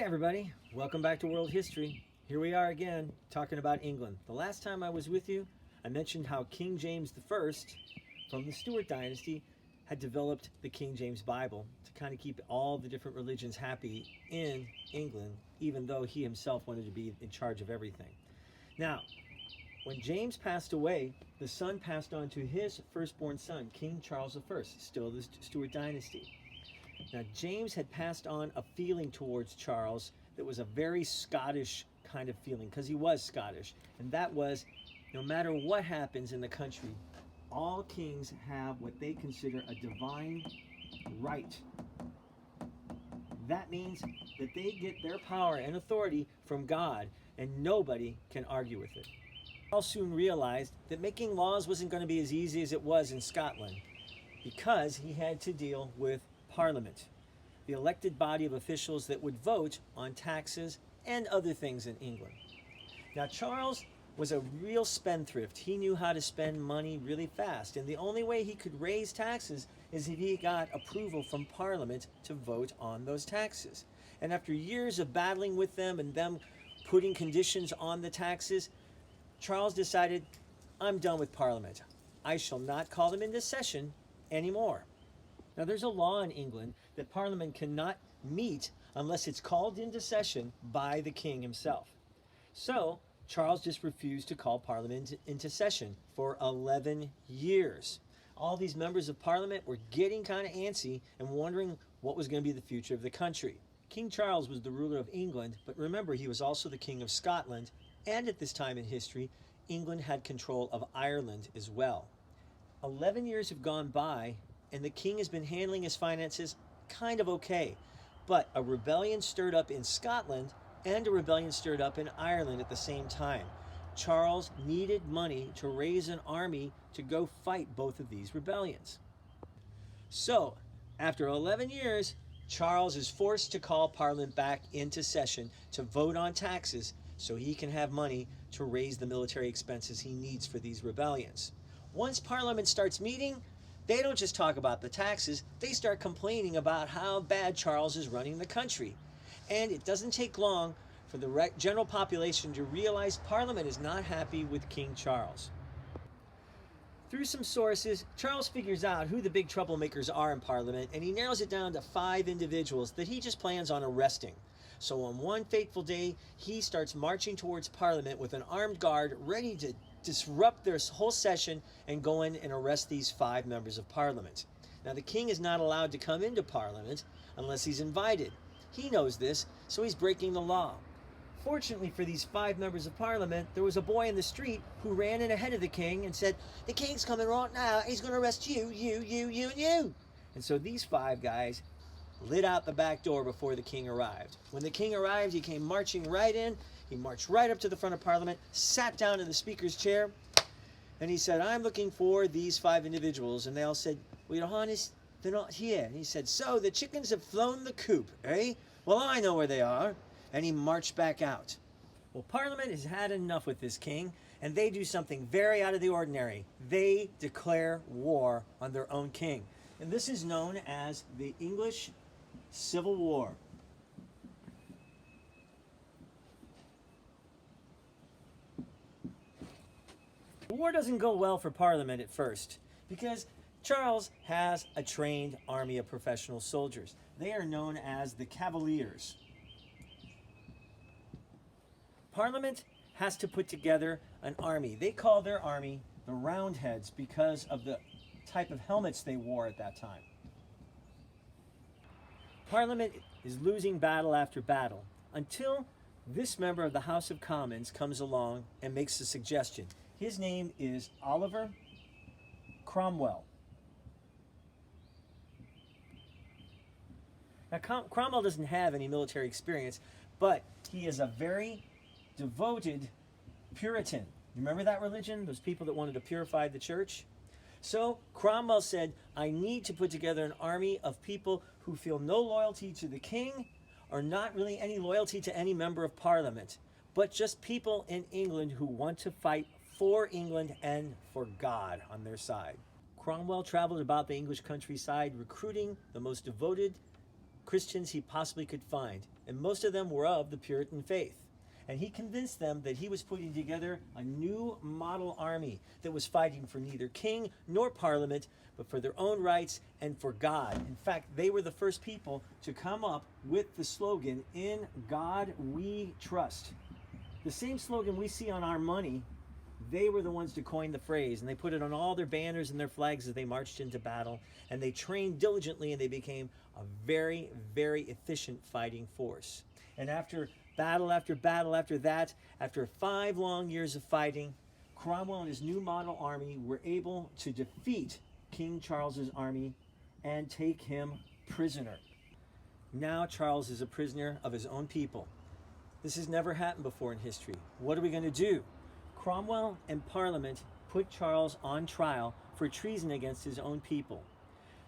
Hey everybody, welcome back to World History. Here we are again, talking about England. The last time I was with you, I mentioned how King James I from the Stuart dynasty had developed the King James Bible to kind of keep all the different religions happy in England, even though he himself wanted to be in charge of everything. Now, when James passed away, the son passed on to his firstborn son, King Charles I, still the Stuart dynasty. Now, James had passed on a feeling towards Charles that was a very Scottish kind of feeling, because he was Scottish. And that was, no matter what happens in the country, all kings have what they consider a divine right. That means that they get their power and authority from God, and nobody can argue with it. Charles soon realized that making laws wasn't going to be as easy as it was in Scotland, because he had to deal with Parliament, the elected body of officials that would vote on taxes and other things in England. Now, Charles was a real spendthrift. He knew how to spend money really fast, and the only way he could raise taxes is if he got approval from Parliament to vote on those taxes. And after years of battling with them and them putting conditions on the taxes, Charles decided, I'm done with Parliament. I shall not call them into session anymore. Now, there's a law in England that Parliament cannot meet unless it's called into session by the king himself. So Charles just refused to call Parliament into session for 11 years. All these members of Parliament were getting kind of antsy and wondering what was going to be the future of the country. King Charles was the ruler of England, but remember, he was also the king of Scotland, and at this time in history, England had control of Ireland as well. 11 years have gone by, and the king has been handling his finances kind of okay. But a rebellion stirred up in Scotland and a rebellion stirred up in Ireland at the same time. Charles needed money to raise an army to go fight both of these rebellions. So, after 11 years, Charles is forced to call Parliament back into session to vote on taxes so he can have money to raise the military expenses he needs for these rebellions. Once Parliament starts meeting, they don't just talk about the taxes, they start complaining about how bad Charles is running the country. And it doesn't take long for the general population to realize Parliament is not happy with King Charles. Through some sources, Charles figures out who the big troublemakers are in Parliament, and he narrows it down to 5 individuals that he just plans on arresting. So on one fateful day, he starts marching towards Parliament with an armed guard ready to disrupt their whole session and go in and arrest these 5 members of Parliament. Now, the king is not allowed to come into Parliament unless he's invited. He knows this, so he's breaking the law. Fortunately for these 5 members of Parliament, there was a boy in the street who ran in ahead of the king and said, "The king's coming right now. He's going to arrest you, and you." And so these 5 guys lit out the back door before the king arrived. When the king arrived, he came marching right in. He marched right up to the front of Parliament, sat down in the speaker's chair, and he said, "I'm looking for these 5 individuals." And they all said, "Well, Your Highness, they're not here." And he said, "So the chickens have flown the coop, eh? Well, I know where they are." And he marched back out. Well, Parliament has had enough with this king, and they do something very out of the ordinary. They declare war on their own king. And this is known as the English Civil War. The war doesn't go well for Parliament at first, because Charles has a trained army of professional soldiers. They are known as the Cavaliers. Parliament has to put together an army. They call their army the Roundheads because of the type of helmets they wore at that time. Parliament is losing battle after battle until this member of the House of Commons comes along and makes a suggestion. His name is Oliver Cromwell. Now, Cromwell doesn't have any military experience, but he is a very devoted Puritan. Remember that religion? Those people that wanted to purify the church? So Cromwell said, I need to put together an army of people who feel no loyalty to the king or not really any loyalty to any member of Parliament, but just people in England who want to fight for England and for God on their side. Cromwell traveled about the English countryside recruiting the most devoted Christians he possibly could find, and most of them were of the Puritan faith. And he convinced them that he was putting together a new model army that was fighting for neither king nor parliament, but for their own rights and for God. In fact, they were the first people to come up with the slogan, "In God we trust." The same slogan we see on our money, they were the ones to coin the phrase, and they put it on all their banners and their flags as they marched into battle, and they trained diligently, and they became a very, very efficient fighting force. And after battle after battle after that, after 5 long years of fighting, Cromwell and his new model army were able to defeat King Charles's army and take him prisoner. Now Charles is a prisoner of his own people. This has never happened before in history. What are we going to do? Cromwell and Parliament put Charles on trial for treason against his own people.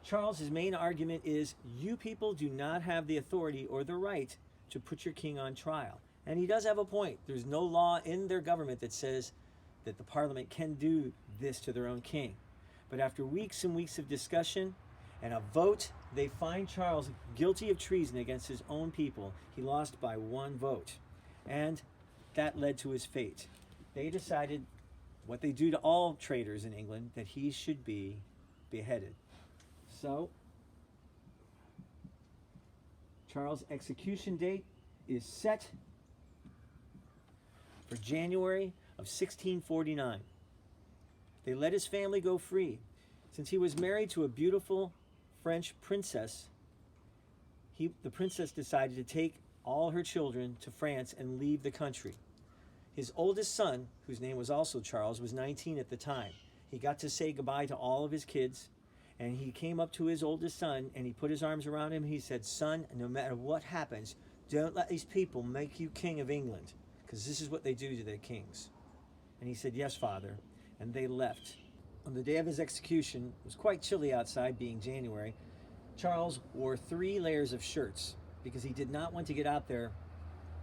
Charles's main argument is, you people do not have the authority or the right to put your king on trial. And he does have a point. There's no law in their government that says that the Parliament can do this to their own king. But after weeks and weeks of discussion and a vote, they find Charles guilty of treason against his own people. He lost by 1 vote. And that led to his fate. They decided, what they do to all traitors in England, that he should be beheaded. So, Charles' execution date is set for January of 1649. They let his family go free. Since he was married to a beautiful French princess, the princess decided to take all her children to France and leave the country. His oldest son, whose name was also Charles, was 19 at the time. He got to say goodbye to all of his kids, and he came up to his oldest son, and he put his arms around him, and he said, "Son, no matter what happens, don't let these people make you king of England, because this is what they do to their kings." And he said, "Yes, father." And they left. On the day of his execution, it was quite chilly outside, being January. Charles wore 3 layers of shirts because he did not want to get out there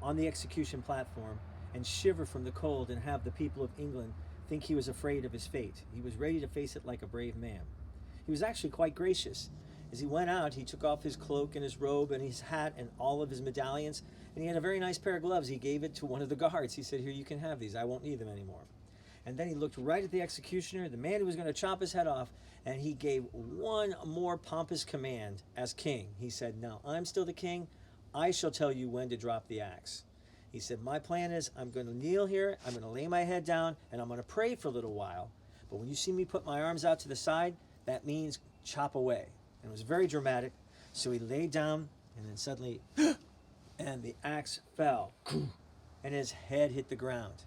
on the execution platform and shiver from the cold and have the people of England think he was afraid of his fate. He was ready to face it like a brave man. He was actually quite gracious. As he went out, he took off his cloak and his robe and his hat and all of his medallions, and he had a very nice pair of gloves. He gave it to one of the guards. He said, "Here, you can have these. I won't need them anymore." And then he looked right at the executioner, the man who was going to chop his head off, and he gave one more pompous command as king. He said, "Now I'm still the king. I shall tell you when to drop the axe." He said, "My plan is I'm going to kneel here, I'm going to lay my head down, and I'm going to pray for a little while. But when you see me put my arms out to the side, that means chop away." And it was very dramatic. So he laid down, and then suddenly, and the axe fell, and his head hit the ground.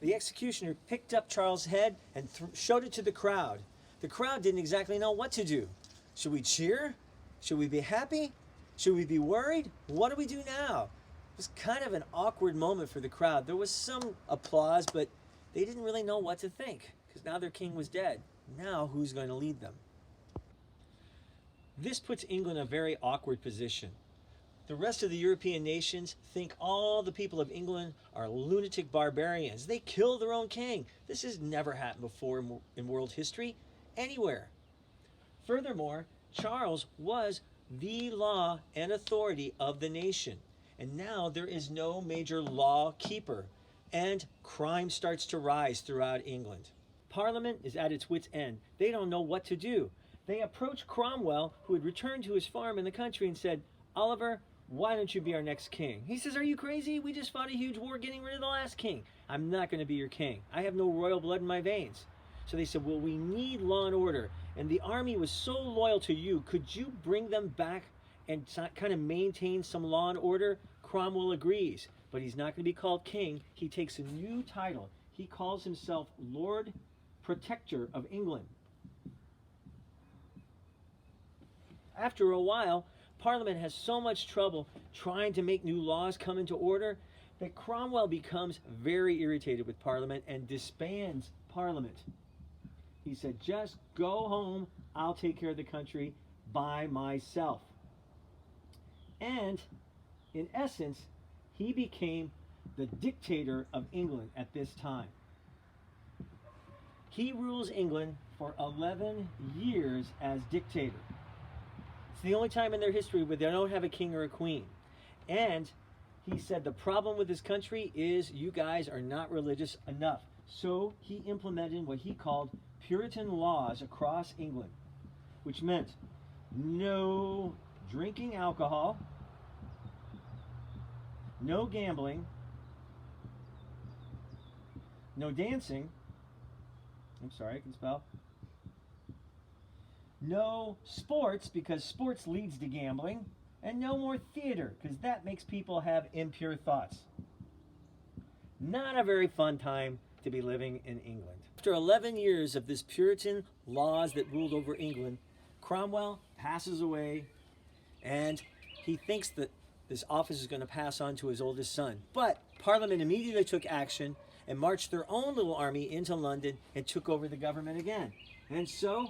The executioner picked up Charles' head and showed it to the crowd. The crowd didn't exactly know what to do. Should we cheer? Should we be happy? Should we be worried? What do we do now? It was kind of an awkward moment for the crowd. There was some applause, but they didn't really know what to think, because now their king was dead. Now who's going to lead them? This puts England in a very awkward position. The rest of the European nations think all the people of England are lunatic barbarians. They kill their own king. This has never happened before in world history, anywhere. Furthermore, Charles was the law and authority of the nation. And now there is no major law keeper, and crime starts to rise throughout England. Parliament is at its wit's end. They don't know what to do. They approached Cromwell, who had returned to his farm in the country, and said, "Oliver, why don't you be our next king?" He says, "Are you crazy? We just fought a huge war getting rid of the last king. I'm not going to be your king. I have no royal blood in my veins." So they said, "Well, we need law and order. And the army was so loyal to you. Could you bring them back and kind of maintain some law and order?" Cromwell agrees, but he's not going to be called king. He takes a new title. He calls himself Lord Protector of England. After a while, Parliament has so much trouble trying to make new laws come into order that Cromwell becomes very irritated with Parliament and disbands Parliament. He said, "Just go home. I'll take care of the country by myself." And in essence, he became the dictator of England at this time. He rules England for 11 years as dictator. the only time in their history where they don't have a king or a queen. And he said the problem with this country is you guys are not religious enough. So he implemented what he called Puritan laws across England, which meant no drinking alcohol, no gambling, no dancing. I'm sorry, I can spell. No sports, because sports leads to gambling. And no more theater, because that makes people have impure thoughts. Not a very fun time to be living in England. After 11 years of this Puritan laws that ruled over England, Cromwell passes away, and he thinks that this office is going to pass on to his oldest son. But Parliament immediately took action and marched their own little army into London and took over the government again. And so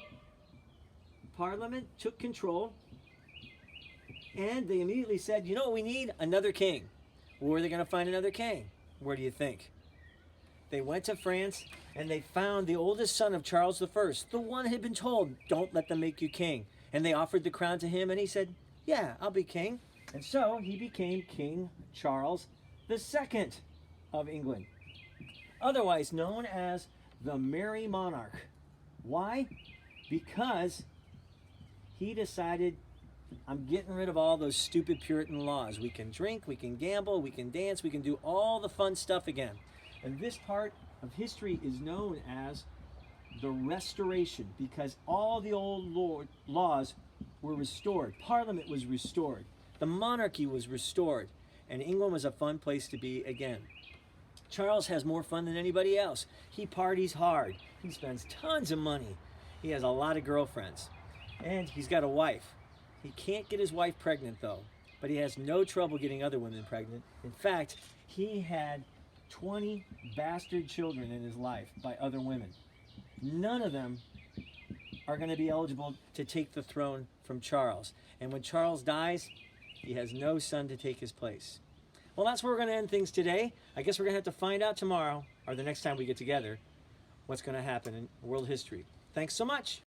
Parliament took control, and they immediately said, you know what we need? Another king. Where are they going to find another king? Where do you think? They went to France, and they found the oldest son of Charles I, the one had been told, don't let them make you king. And they offered the crown to him, and he said, yeah, I'll be king. And so he became King Charles II of England, otherwise known as the Merry Monarch. Why? Because he decided, I'm getting rid of all those stupid Puritan laws. We can drink, we can gamble, we can dance, we can do all the fun stuff again. And this part of history is known as the Restoration, because all the old laws were restored. Parliament was restored. The monarchy was restored. And England was a fun place to be again. Charles has more fun than anybody else. He parties hard. He spends tons of money. He has a lot of girlfriends. And he's got a wife. He can't get his wife pregnant, though, but he has no trouble getting other women pregnant. In fact, he had 20 bastard children in his life by other women. None of them are going to be eligible to take the throne from Charles. And when Charles dies, he has no son to take his place. Well, that's where we're going to end things today. I guess we're going to have to find out tomorrow, or the next time we get together, what's going to happen in world history. Thanks so much.